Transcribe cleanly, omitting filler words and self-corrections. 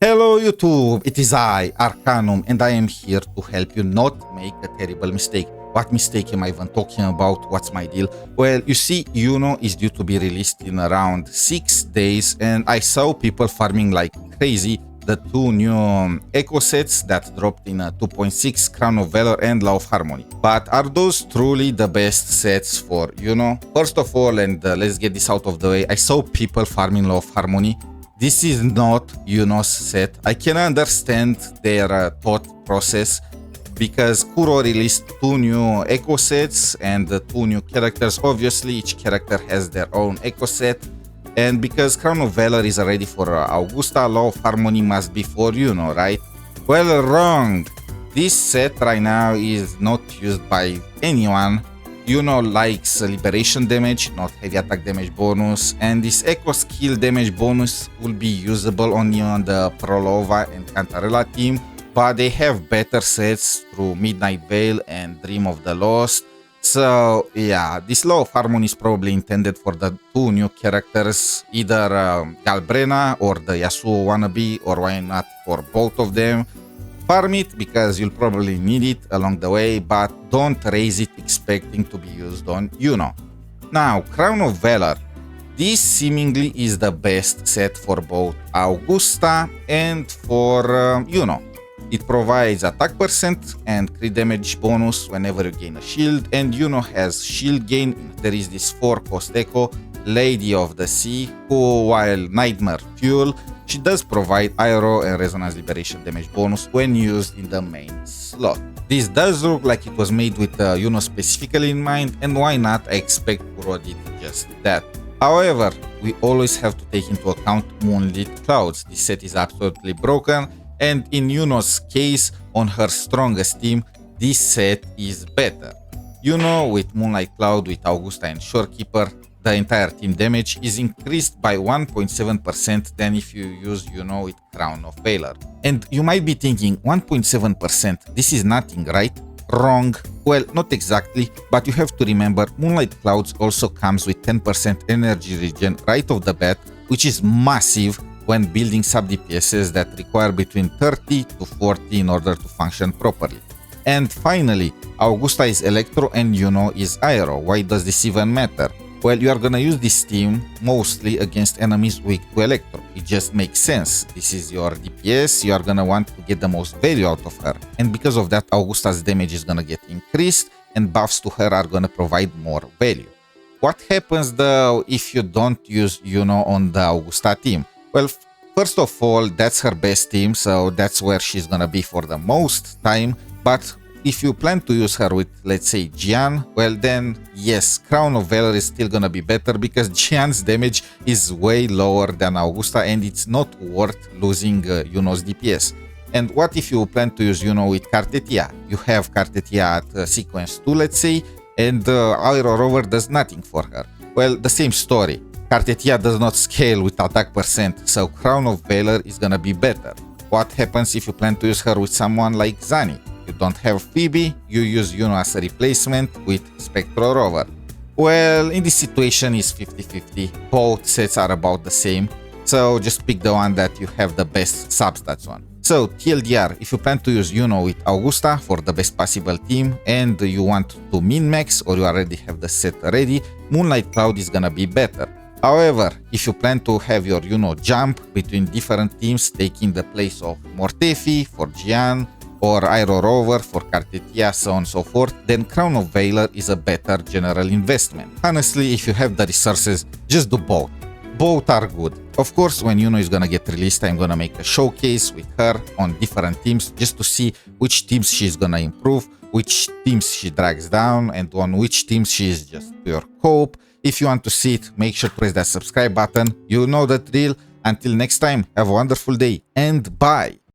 Hello YouTube, it is I, Arcanum, and I am here to help you not make a terrible mistake. What mistake am I even talking about? What's my deal? Well, you see, Iuno is due to be released in around 6 days, and I saw people farming like crazy the two new echo sets that dropped in 2.6, Crown of Valor and Law of Harmony. But are those truly the best sets for Iuno? First of all, and let's get this out of the way, I saw people farming Law of Harmony. This is not Iuno's set. I can understand their thought process because Kuro released two new echo sets and the two new characters. Obviously, each character has their own echo set. And because Crown of Valor is already for Augusta, Law of Harmony must be for Iuno, right? Well, wrong. This set right now is not used by anyone. Iuno likes liberation damage, not heavy attack damage bonus, and this echo skill damage bonus will be usable only on the Prolova and Cantarella team, but they have better sets through Midnight Veil and Dream of the Lost. So yeah, this Law of Harmony is probably intended for the two new characters, either Galbrena or the Yasuo wannabe, or why not for both of them. Farm it because you'll probably need it along the way, but don't raise it expecting to be used on Iuno. Now, Crown of Valor. This seemingly is the best set for both Augusta and for Iuno. It provides attack percent and crit damage bonus whenever you gain a shield, and Iuno has shield gain. There is this 4-cost echo, Lady of the Sea, who, while Nightmare Fuel, she does provide Aero and Resonance Liberation damage bonus when used in the main slot. This does look like it was made with Iuno specifically in mind, and why not? I expect Kuro did just that. However, we always have to take into account Moonlit Clouds. This set is absolutely broken, and in Iuno's case, on her strongest team, this set is better. Iuno with Moonlight Cloud, with Augusta and Shorekeeper, the entire team damage is increased by 1.7% than if you use Iuno with Crown of Valor. And you might be thinking, 1.7%, this is nothing, right? Wrong. Well, not exactly, but you have to remember Moonlight Clouds also comes with 10% energy regen right off the bat, which is massive when building sub DPSs that require between 30 to 40 in order to function properly. And finally, Augusta is Electro and Iuno is Aero. Why does this even matter? Well, you are gonna use this team mostly against enemies weak to Electro. It just makes sense. This is your DPS, you are gonna want to get the most value out of her. And because of that, Augusta's damage is gonna get increased and buffs to her are gonna provide more value. What happens though if you don't use Iuno on the Augusta team? Well, first of all, that's her best team, so that's where she's gonna be for the most time. But if you plan to use her with, let's say, Jian, well then, yes, Crown of Valor is still gonna be better because Jian's damage is way lower than Augusta and it's not worth losing Iuno's DPS. And what if you plan to use Iuno with Cartetia? You have Cartetia at sequence 2, let's say, and Aero Rover does nothing for her. Well, the same story. Cartetia does not scale with attack percent, so Crown of Valor is gonna be better. What happens if you plan to use her with someone like Zani? You don't have Phoebe, you use Iuno as a replacement with Spectral Rover. Well, in this situation is 50-50, both sets are about the same, so just pick the one that you have the best substats on. So TLDR, if you plan to use Iuno with Augusta for the best possible team and you want to min-max or you already have the set ready, Moonlight Cloud is gonna be better. However, if you plan to have your Iuno jump between different teams taking the place of Mortefi for Jian, or Aero Rover for Cartetia, so on and so forth, then Crown of Valor is a better general investment. Honestly, if you have the resources, just do both. Both are good. Of course, when Iuno is gonna get released, I'm gonna make a showcase with her on different teams just to see which teams she's gonna improve, which teams she drags down, and on which teams she is just pure cope. If you want to see it, make sure to press that subscribe button. You know the drill. Until next time, have a wonderful day and bye!